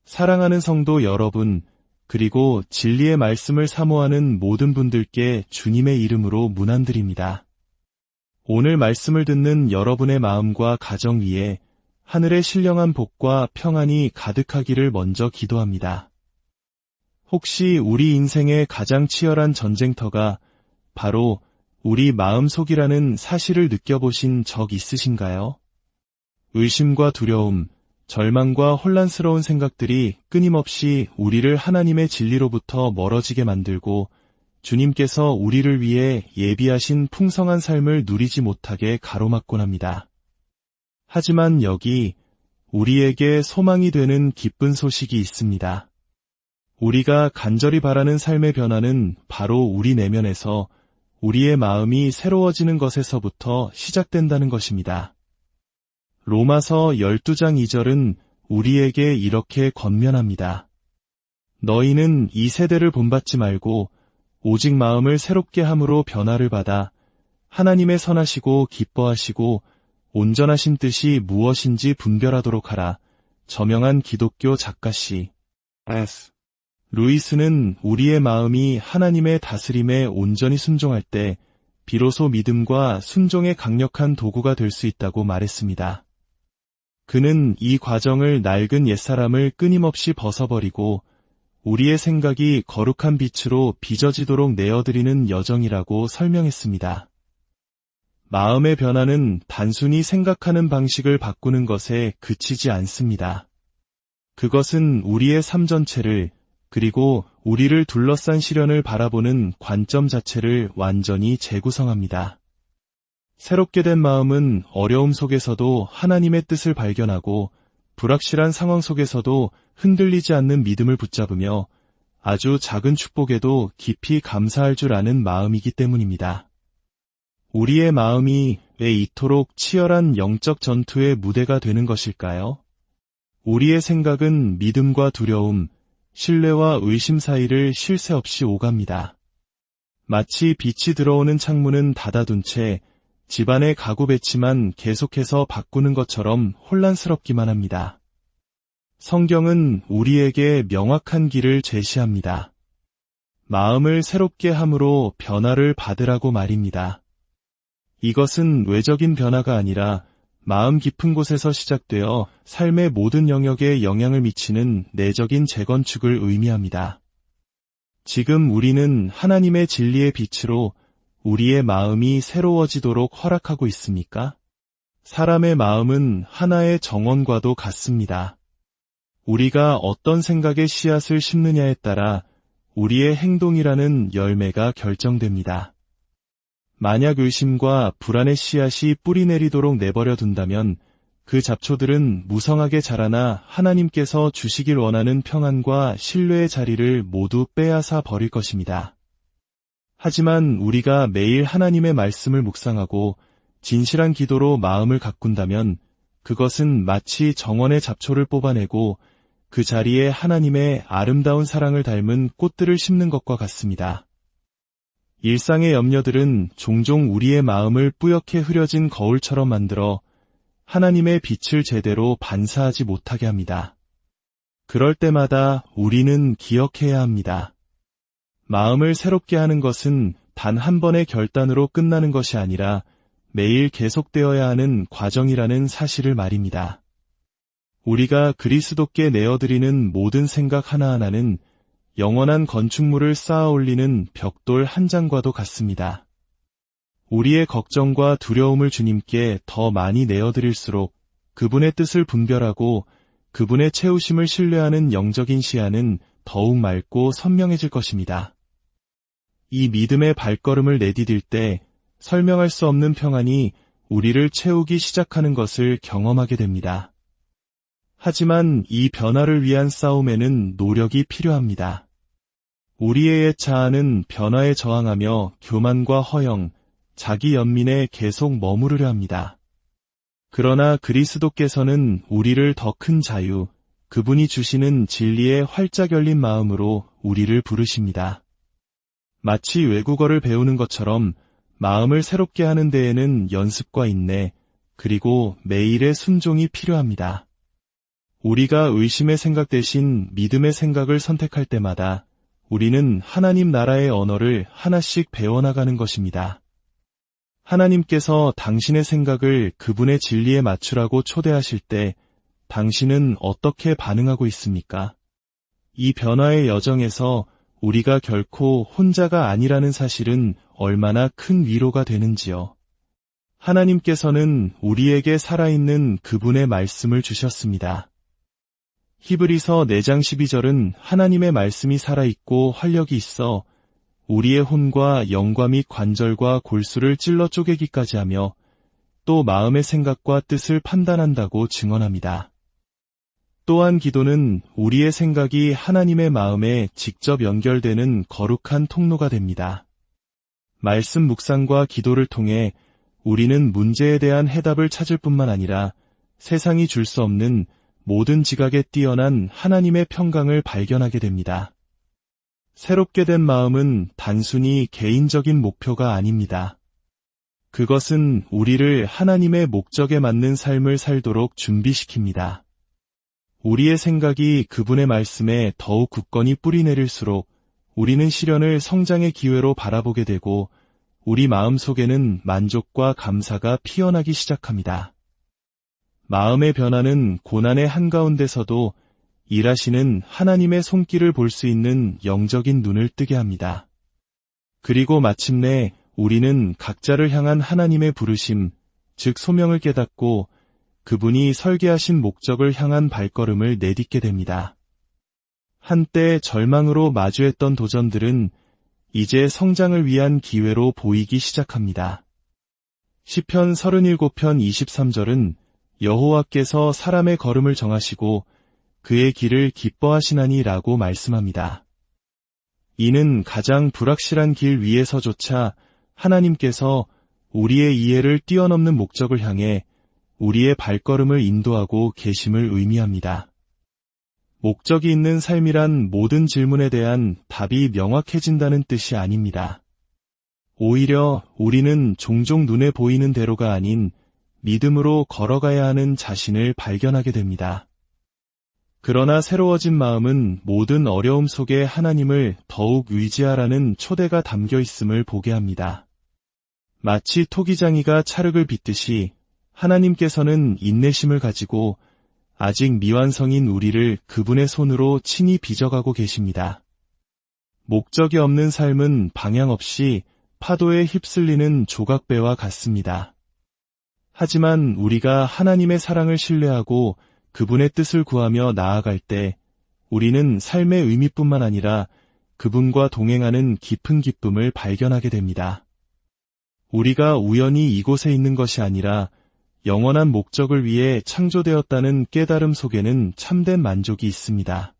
사랑하는 성도 여러분, 그리고 진리의 말씀을 사모하는 모든 분들께 주님의 이름으로 문안드립니다. 오늘 말씀을 듣는 여러분의 마음과 가정 위에 하늘의 신령한 복과 평안이 가득하기를 먼저 기도합니다. 혹시 우리 인생의 가장 치열한 전쟁터가 바로 우리 마음속이라는 사실을 느껴보신 적 있으신가요? 의심과 두려움, 절망과 혼란스러운 생각들이 끊임없이 우리를 하나님의 진리로부터 멀어지게 만들고 주님께서 우리를 위해 예비하신 풍성한 삶을 누리지 못하게 가로막곤 합니다. 하지만 여기 우리에게 소망이 되는 기쁜 소식이 있습니다. 우리가 간절히 바라는 삶의 변화는 바로 우리 내면에서 우리의 마음이 새로워지는 것에서부터 시작된다는 것입니다. 로마서 12장 2절은 우리에게 이렇게 권면합니다. 너희는 이 세대를 본받지 말고 오직 마음을 새롭게 함으로 변화를 받아 하나님의 선하시고 기뻐하시고 온전하신 뜻이 무엇인지 분별하도록 하라. 저명한 기독교 작가씨 S. 루이스는 우리의 마음이 하나님의 다스림에 온전히 순종할 때 비로소 믿음과 순종의 강력한 도구가 될 수 있다고 말했습니다. 그는 이 과정을 낡은 옛사람을 끊임없이 벗어버리고 우리의 생각이 거룩한 빛으로 빚어지도록 내어드리는 여정이라고 설명했습니다. 마음의 변화는 단순히 생각하는 방식을 바꾸는 것에 그치지 않습니다. 그것은 우리의 삶 전체를 그리고 우리를 둘러싼 시련을 바라보는 관점 자체를 완전히 재구성합니다. 새롭게 된 마음은 어려움 속에서도 하나님의 뜻을 발견하고 불확실한 상황 속에서도 흔들리지 않는 믿음을 붙잡으며 아주 작은 축복에도 깊이 감사할 줄 아는 마음이기 때문입니다. 우리의 마음이 왜 이토록 치열한 영적 전투의 무대가 되는 것일까요? 우리의 생각은 믿음과 두려움, 신뢰와 의심 사이를 쉴 새 없이 오갑니다. 마치 빛이 들어오는 창문은 닫아둔 채 집안의 가구 배치만 계속해서 바꾸는 것처럼 혼란스럽기만 합니다. 성경은 우리에게 명확한 길을 제시합니다. 마음을 새롭게 함으로 변화를 받으라고 말입니다. 이것은 외적인 변화가 아니라 마음 깊은 곳에서 시작되어 삶의 모든 영역에 영향을 미치는 내적인 재건축을 의미합니다. 지금 우리는 하나님의 진리의 빛으로 우리의 마음이 새로워지도록 허락하고 있습니까? 사람의 마음은 하나의 정원과도 같습니다. 우리가 어떤 생각의 씨앗을 심느냐에 따라 우리의 행동이라는 열매가 결정됩니다. 만약 의심과 불안의 씨앗이 뿌리 내리도록 내버려 둔다면 그 잡초들은 무성하게 자라나 하나님께서 주시길 원하는 평안과 신뢰의 자리를 모두 빼앗아 버릴 것입니다. 하지만 우리가 매일 하나님의 말씀을 묵상하고 진실한 기도로 마음을 가꾼다면 그것은 마치 정원의 잡초를 뽑아내고 그 자리에 하나님의 아름다운 사랑을 닮은 꽃들을 심는 것과 같습니다. 일상의 염려들은 종종 우리의 마음을 뿌옇게 흐려진 거울처럼 만들어 하나님의 빛을 제대로 반사하지 못하게 합니다. 그럴 때마다 우리는 기억해야 합니다. 마음을 새롭게 하는 것은 단 한 번의 결단으로 끝나는 것이 아니라 매일 계속되어야 하는 과정이라는 사실을 말입니다. 우리가 그리스도께 내어드리는 모든 생각 하나하나는 영원한 건축물을 쌓아 올리는 벽돌 한 장과도 같습니다. 우리의 걱정과 두려움을 주님께 더 많이 내어드릴수록 그분의 뜻을 분별하고 그분의 채우심을 신뢰하는 영적인 시야는 더욱 맑고 선명해질 것입니다. 이 믿음의 발걸음을 내디딜 때 설명할 수 없는 평안이 우리를 채우기 시작하는 것을 경험하게 됩니다. 하지만 이 변화를 위한 싸움에는 노력이 필요합니다. 우리의 옛 자아는 변화에 저항하며 교만과 허영, 자기 연민에 계속 머무르려 합니다. 그러나 그리스도께서는 우리를 더 큰 자유, 그분이 주시는 진리에 활짝 열린 마음으로 우리를 부르십니다. 마치 외국어를 배우는 것처럼 마음을 새롭게 하는 데에는 연습과 인내, 그리고 매일의 순종이 필요합니다. 우리가 의심의 생각 대신 믿음의 생각을 선택할 때마다 우리는 하나님 나라의 언어를 하나씩 배워나가는 것입니다. 하나님께서 당신의 생각을 그분의 진리에 맞추라고 초대하실 때 당신은 어떻게 반응하고 있습니까? 이 변화의 여정에서 우리가 결코 혼자가 아니라는 사실은 얼마나 큰 위로가 되는지요. 하나님께서는 우리에게 살아있는 그분의 말씀을 주셨습니다. 히브리서 4장 12절은 하나님의 말씀이 살아있고 활력이 있어 우리의 혼과 영과 및 관절과 골수를 찔러 쪼개기까지 하며 또 마음의 생각과 뜻을 판단한다고 증언합니다. 또한 기도는 우리의 생각이 하나님의 마음에 직접 연결되는 거룩한 통로가 됩니다. 말씀 묵상과 기도를 통해 우리는 문제에 대한 해답을 찾을 뿐만 아니라 세상이 줄 수 없는 모든 지각에 뛰어난 하나님의 평강을 발견하게 됩니다. 새롭게 된 마음은 단순히 개인적인 목표가 아닙니다. 그것은 우리를 하나님의 목적에 맞는 삶을 살도록 준비시킵니다. 우리의 생각이 그분의 말씀에 더욱 굳건히 뿌리내릴수록 우리는 시련을 성장의 기회로 바라보게 되고 우리 마음 속에는 만족과 감사가 피어나기 시작합니다. 마음의 변화는 고난의 한가운데서도 일하시는 하나님의 손길을 볼 수 있는 영적인 눈을 뜨게 합니다. 그리고 마침내 우리는 각자를 향한 하나님의 부르심, 즉 소명을 깨닫고 그분이 설계하신 목적을 향한 발걸음을 내딛게 됩니다. 한때 절망으로 마주했던 도전들은 이제 성장을 위한 기회로 보이기 시작합니다. 시편 37편 23절은 여호와께서 사람의 걸음을 정하시고 그의 길을 기뻐하시나니 라고 말씀합니다. 이는 가장 불확실한 길 위에서조차 하나님께서 우리의 이해를 뛰어넘는 목적을 향해 우리의 발걸음을 인도하고 계심을 의미합니다. 목적이 있는 삶이란 모든 질문에 대한 답이 명확해진다는 뜻이 아닙니다. 오히려 우리는 종종 눈에 보이는 대로가 아닌 믿음으로 걸어가야 하는 자신을 발견하게 됩니다. 그러나 새로워진 마음은 모든 어려움 속에 하나님을 더욱 의지하라는 초대가 담겨 있음을 보게 합니다. 마치 토기장이가 찰흙을 빚듯이 하나님께서는 인내심을 가지고 아직 미완성인 우리를 그분의 손으로 친히 빚어가고 계십니다. 목적이 없는 삶은 방향 없이 파도에 휩쓸리는 조각배와 같습니다. 하지만 우리가 하나님의 사랑을 신뢰하고 그분의 뜻을 구하며 나아갈 때 우리는 삶의 의미뿐만 아니라 그분과 동행하는 깊은 기쁨을 발견하게 됩니다. 우리가 우연히 이곳에 있는 것이 아니라 영원한 목적을 위해 창조되었다는 깨달음 속에는 참된 만족이 있습니다.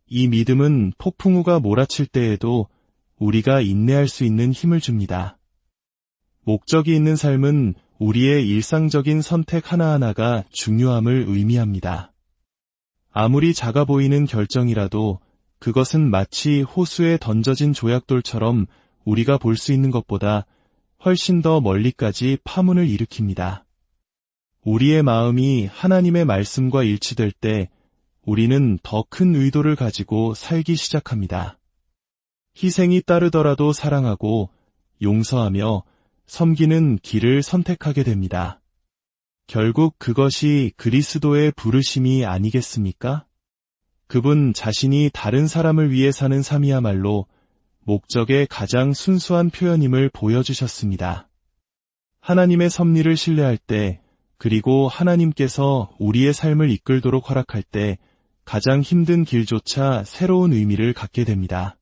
이 믿음은 폭풍우가 몰아칠 때에도 우리가 인내할 수 있는 힘을 줍니다. 목적이 있는 삶은 우리의 일상적인 선택 하나하나가 중요함을 의미합니다. 아무리 작아 보이는 결정이라도 그것은 마치 호수에 던져진 조약돌처럼 우리가 볼 수 있는 것보다 훨씬 더 멀리까지 파문을 일으킵니다. 우리의 마음이 하나님의 말씀과 일치될 때 우리는 더 큰 의도를 가지고 살기 시작합니다. 희생이 따르더라도 사랑하고 용서하며 섬기는 길을 선택하게 됩니다. 결국 그것이 그리스도의 부르심이 아니겠습니까? 그분 자신이 다른 사람을 위해 사는 삶이야말로 목적의 가장 순수한 표현임을 보여주셨습니다. 하나님의 섭리를 신뢰할 때, 그리고 하나님께서 우리의 삶을 이끌도록 허락할 때 가장 힘든 길조차 새로운 의미를 갖게 됩니다.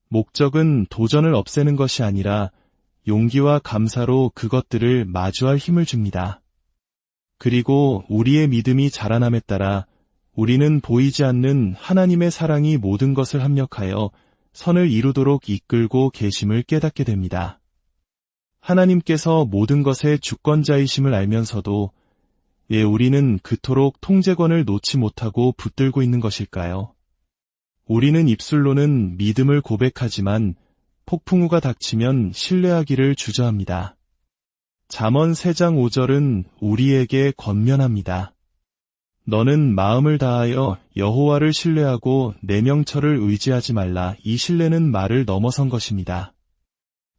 목적은 도전을 없애는 것이 아니라 용기와 감사로 그것들을 마주할 힘을 줍니다. 그리고 우리의 믿음이 자라남에 따라 우리는 보이지 않는 하나님의 사랑이 모든 것을 합력하여 선을 이루도록 이끌고 계심을 깨닫게 됩니다. 하나님께서 모든 것의 주권자이심을 알면서도 왜 우리는 그토록 통제권을 놓지 못하고 붙들고 있는 것일까요? 우리는 입술로는 믿음을 고백하지만 폭풍우가 닥치면 신뢰하기를 주저합니다. 잠언 3장 5절은 우리에게 권면합니다. 너는 마음을 다하여 여호와를 신뢰하고 내 명철을 의지하지 말라. 이 신뢰는 말을 넘어선 것입니다.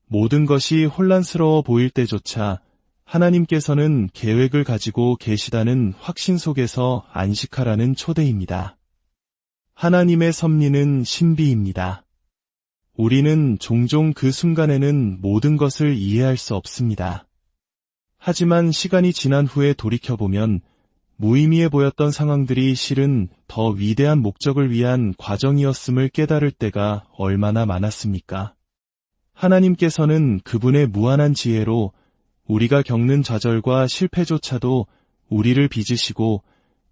모든 것이 혼란스러워 보일 때조차 하나님께서는 계획을 가지고 계시다는 확신 속에서 안식하라는 초대입니다. 하나님의 섭리는 신비입니다. 우리는 종종 그 순간에는 모든 것을 이해할 수 없습니다. 하지만 시간이 지난 후에 돌이켜보면 무의미해 보였던 상황들이 실은 더 위대한 목적을 위한 과정이었음을 깨달을 때가 얼마나 많았습니까? 하나님께서는 그분의 무한한 지혜로 우리가 겪는 좌절과 실패조차도 우리를 빚으시고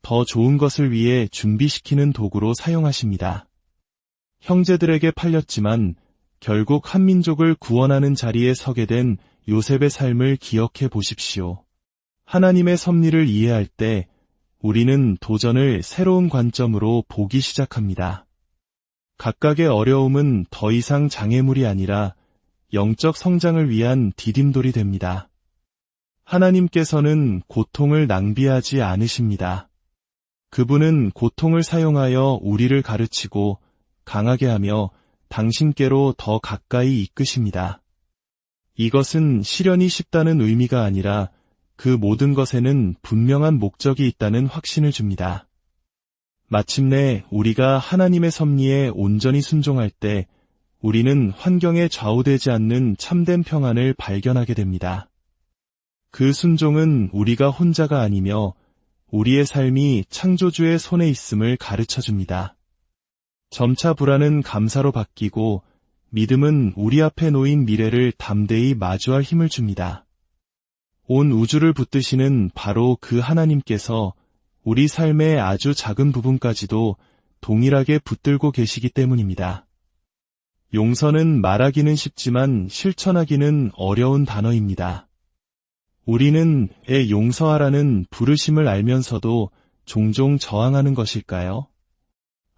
더 좋은 것을 위해 준비시키는 도구로 사용하십니다. 형제들에게 팔렸지만 결국 한 민족을 구원하는 자리에 서게 된 요셉의 삶을 기억해 보십시오. 하나님의 섭리를 이해할 때 우리는 도전을 새로운 관점으로 보기 시작합니다. 각각의 어려움은 더 이상 장애물이 아니라 영적 성장을 위한 디딤돌이 됩니다. 하나님께서는 고통을 낭비하지 않으십니다. 그분은 고통을 사용하여 우리를 가르치고 강하게 하며 당신께로 더 가까이 이끄십니다. 이것은 시련이 쉽다는 의미가 아니라 그 모든 것에는 분명한 목적이 있다는 확신을 줍니다. 마침내 우리가 하나님의 섭리에 온전히 순종할 때 우리는 환경에 좌우되지 않는 참된 평안을 발견하게 됩니다. 그 순종은 우리가 혼자가 아니며 우리의 삶이 창조주의 손에 있음을 가르쳐줍니다. 점차 불안은 감사로 바뀌고 믿음은 우리 앞에 놓인 미래를 담대히 마주할 힘을 줍니다. 온 우주를 붙드시는 바로 그 하나님께서 우리 삶의 아주 작은 부분까지도 동일하게 붙들고 계시기 때문입니다. 용서는 말하기는 쉽지만 실천하기는 어려운 단어입니다. 우리는 용서하라는 부르심을 알면서도 종종 저항하는 것일까요?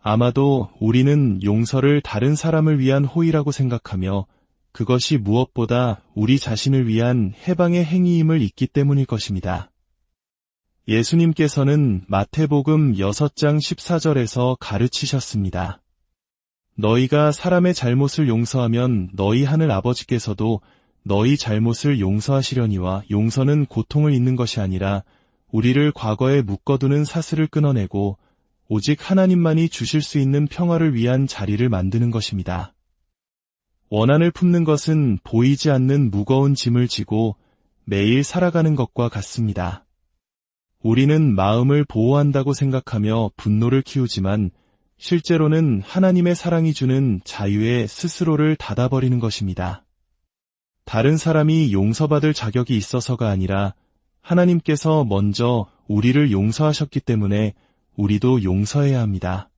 아마도 우리는 용서를 다른 사람을 위한 호의라고 생각하며 그것이 무엇보다 우리 자신을 위한 해방의 행위임을 잊기 때문일 것입니다. 예수님께서는 마태복음 6장 14절에서 가르치셨습니다. 너희가 사람의 잘못을 용서하면 너희 하늘 아버지께서도 너희 잘못을 용서하시려니와 용서는 고통을 잊는 것이 아니라 우리를 과거에 묶어두는 사슬을 끊어내고 오직 하나님만이 주실 수 있는 평화를 위한 자리를 만드는 것입니다. 원한을 품는 것은 보이지 않는 무거운 짐을 지고 매일 살아가는 것과 같습니다. 우리는 마음을 보호한다고 생각하며 분노를 키우지만 실제로는 하나님의 사랑이 주는 자유에 스스로를 닫아버리는 것입니다. 다른 사람이 용서받을 자격이 있어서가 아니라 하나님께서 먼저 우리를 용서하셨기 때문에 우리도 용서해야 합니다.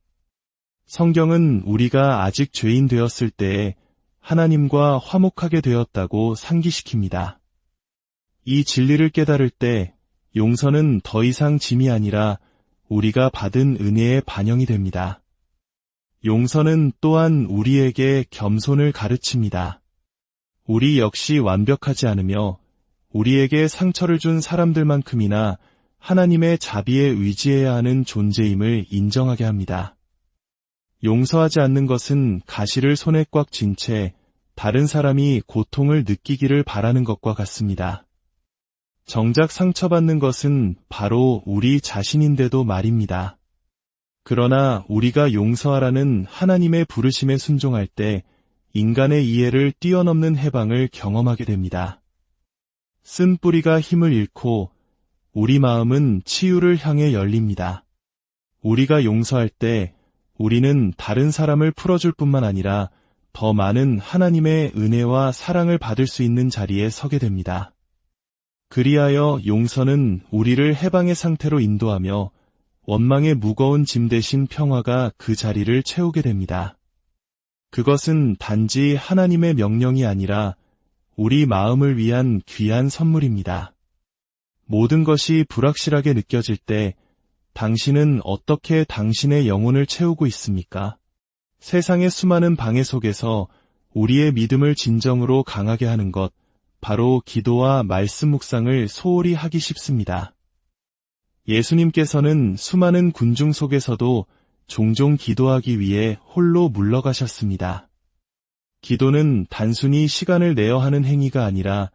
성경은 우리가 아직 죄인 되었을 때에 하나님과 화목하게 되었다고 상기시킵니다. 이 진리를 깨달을 때 용서는 더 이상 짐이 아니라 우리가 받은 은혜의 반영이 됩니다. 용서는 또한 우리에게 겸손을 가르칩니다. 우리 역시 완벽하지 않으며 우리에게 상처를 준 사람들만큼이나 하나님의 자비에 의지해야 하는 존재임을 인정하게 합니다. 용서하지 않는 것은 가시를 손에 꽉 쥔 채 다른 사람이 고통을 느끼기를 바라는 것과 같습니다. 정작 상처받는 것은 바로 우리 자신인데도 말입니다. 그러나 우리가 용서하라는 하나님의 부르심에 순종할 때 인간의 이해를 뛰어넘는 해방을 경험하게 됩니다. 쓴 뿌리가 힘을 잃고 우리 마음은 치유를 향해 열립니다. 우리가 용서할 때 우리는 다른 사람을 풀어줄 뿐만 아니라 더 많은 하나님의 은혜와 사랑을 받을 수 있는 자리에 서게 됩니다. 그리하여 용서는 우리를 해방의 상태로 인도하며 원망의 무거운 짐 대신 평화가 그 자리를 채우게 됩니다. 그것은 단지 하나님의 명령이 아니라 우리 마음을 위한 귀한 선물입니다. 모든 것이 불확실하게 느껴질 때 당신은 어떻게 당신의 영혼을 채우고 있습니까? 세상의 수많은 방해 속에서 우리의 믿음을 진정으로 강하게 하는 것, 바로 기도와 말씀 묵상을 소홀히 하기 쉽습니다. 예수님께서는 수많은 군중 속에서도 종종 기도하기 위해 홀로 물러가셨습니다. 기도는 단순히 시간을 내어 하는 행위가 아니라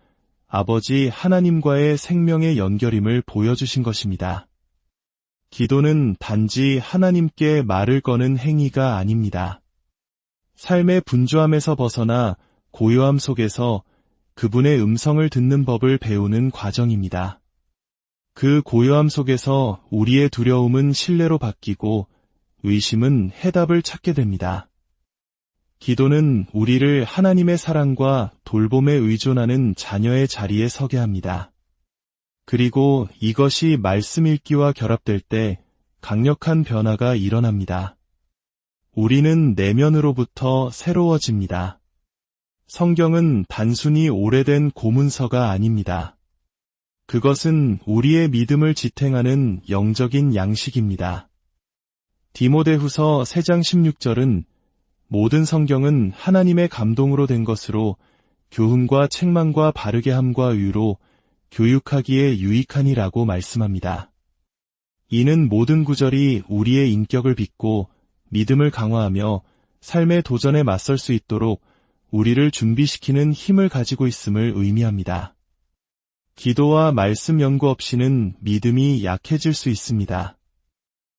아버지 하나님과의 생명의 연결임을 보여주신 것입니다. 기도는 단지 하나님께 말을 거는 행위가 아닙니다. 삶의 분주함에서 벗어나 고요함 속에서 그분의 음성을 듣는 법을 배우는 과정입니다. 그 고요함 속에서 우리의 두려움은 신뢰로 바뀌고 의심은 해답을 찾게 됩니다. 기도는 우리를 하나님의 사랑과 돌봄에 의존하는 자녀의 자리에 서게 합니다. 그리고 이것이 말씀 읽기와 결합될 때 강력한 변화가 일어납니다. 우리는 내면으로부터 새로워집니다. 성경은 단순히 오래된 고문서가 아닙니다. 그것은 우리의 믿음을 지탱하는 영적인 양식입니다. 디모데후서 3장 16절은 모든 성경은 하나님의 감동으로 된 것으로 교훈과 책망과 바르게 함과 의로 교육하기에 유익하니라고 말씀합니다. 이는 모든 구절이 우리의 인격을 빚고 믿음을 강화하며 삶의 도전에 맞설 수 있도록 우리를 준비시키는 힘을 가지고 있음을 의미합니다. 기도와 말씀 연구 없이는 믿음이 약해질 수 있습니다.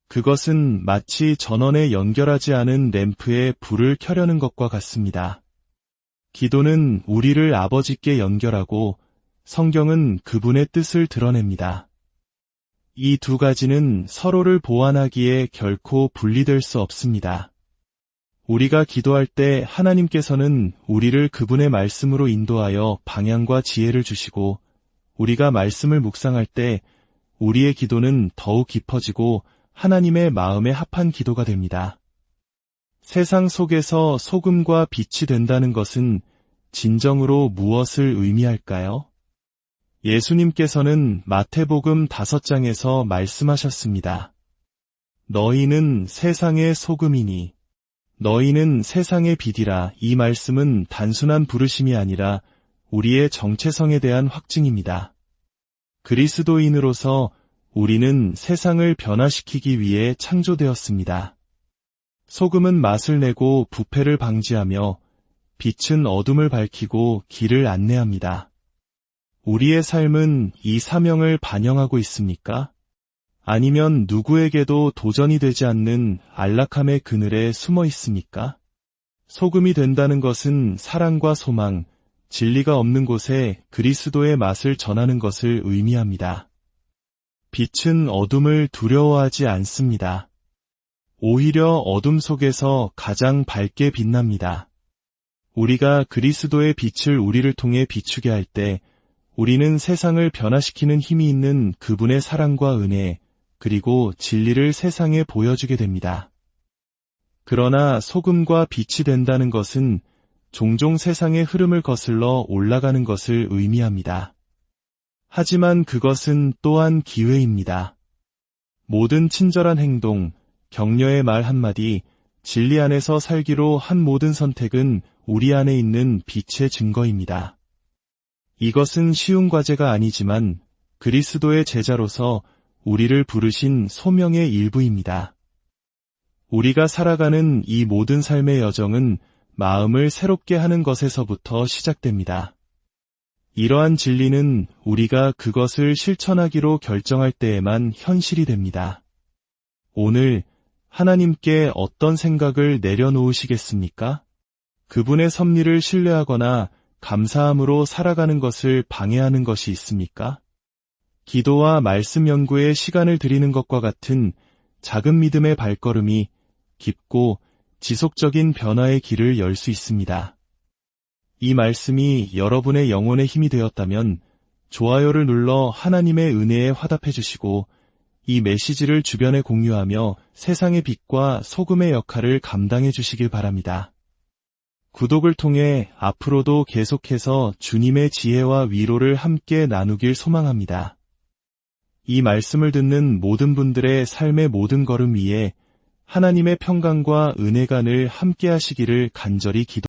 그것은 마치 전원에 연결하지 않은 램프에 불을 켜려는 것과 같습니다. 기도는 우리를 아버지께 연결하고 성경은 그분의 뜻을 드러냅니다. 이 두 가지는 서로를 보완하기에 결코 분리될 수 없습니다. 우리가 기도할 때 하나님께서는 우리를 그분의 말씀으로 인도하여 방향과 지혜를 주시고 우리가 말씀을 묵상할 때 우리의 기도는 더욱 깊어지고 하나님의 마음에 합한 기도가 됩니다. 세상 속에서 소금과 빛이 된다는 것은 진정으로 무엇을 의미할까요? 예수님께서는 마태복음 5장에서 말씀하셨습니다. 너희는 세상의 소금이니 너희는 세상의 빛이라. 이 말씀은 단순한 부르심이 아니라 우리의 정체성에 대한 확증입니다. 그리스도인으로서 우리는 세상을 변화시키기 위해 창조되었습니다. 소금은 맛을 내고 부패를 방지하며 빛은 어둠을 밝히고 길을 안내합니다. 우리의 삶은 이 사명을 반영하고 있습니까? 아니면 누구에게도 도전이 되지 않는 안락함의 그늘에 숨어 있습니까? 소금이 된다는 것은 사랑과 소망, 진리가 없는 곳에 그리스도의 맛을 전하는 것을 의미합니다. 빛은 어둠을 두려워하지 않습니다. 오히려 어둠 속에서 가장 밝게 빛납니다. 우리가 그리스도의 빛을 우리를 통해 비추게 할 때 우리는 세상을 변화시키는 힘이 있는 그분의 사랑과 은혜, 그리고 진리를 세상에 보여주게 됩니다. 그러나 소금과 빛이 된다는 것은 종종 세상의 흐름을 거슬러 올라가는 것을 의미합니다. 하지만 그것은 또한 기회입니다. 모든 친절한 행동, 격려의 말 한마디, 진리 안에서 살기로 한 모든 선택은 우리 안에 있는 빛의 증거입니다. 이것은 쉬운 과제가 아니지만 그리스도의 제자로서 우리를 부르신 소명의 일부입니다. 우리가 살아가는 이 모든 삶의 여정은 마음을 새롭게 하는 것에서부터 시작됩니다. 이러한 진리는 우리가 그것을 실천하기로 결정할 때에만 현실이 됩니다. 오늘 하나님께 어떤 생각을 내려놓으시겠습니까? 그분의 섭리를 신뢰하거나 감사함으로 살아가는 것을 방해하는 것이 있습니까? 기도와 말씀 연구에 시간을 들이는 것과 같은 작은 믿음의 발걸음이 깊고 지속적인 변화의 길을 열 수 있습니다. 이 말씀이 여러분의 영혼의 힘이 되었다면 좋아요를 눌러 하나님의 은혜에 화답해 주시고 이 메시지를 주변에 공유하며 세상의 빛과 소금의 역할을 감당해 주시길 바랍니다. 구독을 통해 앞으로도 계속해서 주님의 지혜와 위로를 함께 나누길 소망합니다. 이 말씀을 듣는 모든 분들의 삶의 모든 걸음 위에 하나님의 평강과 은혜가 늘 함께 하시기를 간절히 기도합니다.